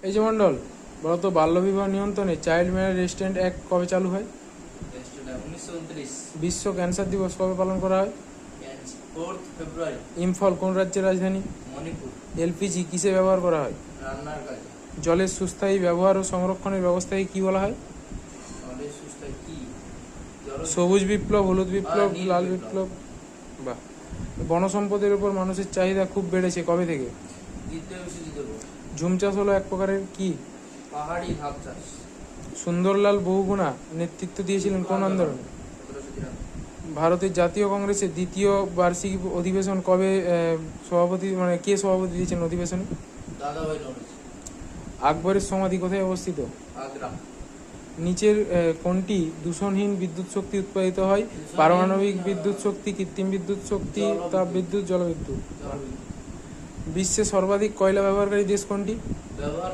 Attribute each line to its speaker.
Speaker 1: এই যে মন্ডল, বলতো বাল্যবিবাহ নিয়ন্ত্রণে চাইল্ড ম্যারেজ রেস্ট্রেন্ট অ্যাক্ট কবে চালু হয়?
Speaker 2: 1929।
Speaker 1: বিশ্ব ক্যান্সার দিবস কবে পালন করা হয়?
Speaker 2: 4 ফেব্রুয়ারি।
Speaker 1: ইম্ফল কোন রাজ্যের রাজধানী?
Speaker 2: মণিপুর।
Speaker 1: এলপিজি কিসে ব্যবহার করা হয়?
Speaker 2: রান্নার কাজে।
Speaker 1: জলের সুস্থায়ী ব্যবহার ও সংরক্ষণের ব্যবস্থাকে কি বলা হয়?
Speaker 2: জলের সুস্থায় কি?
Speaker 1: সবুজ বিপ্লব, হলুদ বিপ্লব,
Speaker 2: নীল
Speaker 1: লাল
Speaker 2: বিপ্লব।
Speaker 1: বিপ্লব। বাহ। বনসম্পদের উপর মানুষের চাহিদা খুব বেড়েছে কবে থেকে?
Speaker 2: দ্বিতীয় বিশ্বযুদ্ধ পর।
Speaker 1: ঝুম চাষ হলো এক প্রকারের কি?
Speaker 2: পাহাড়ি ধাপ চাষ।
Speaker 1: সুন্দরলাল বহুগুণা নেতৃত্ব দিয়েছিলেন কোন আন্দোলনে?
Speaker 2: 1793।
Speaker 1: ভারতের জাতীয় কংগ্রেসের দ্বিতীয় বার্ষিক অধিবেশন কবে কে সভাপতি দিয়েছেন অধিবেশনে?
Speaker 2: দাদাভাই নওরোজি।
Speaker 1: আকবরের সমাধি কোথায় অবস্থিত?
Speaker 2: আগ্রা।
Speaker 1: নিচের কোনটি দূষণহীন বিদ্যুৎ শক্তি উৎপাদিত হয়? পারমাণবিক বিদ্যুৎ শক্তি, কৃত্রিম বিদ্যুৎ শক্তি, তাপবিদ্যুৎ, জলবিদ্যুৎ। বিশ্বে সর্বাধিক কয়লা ব্যবহারকারী দেশ কোনটি?
Speaker 2: ব্যবহার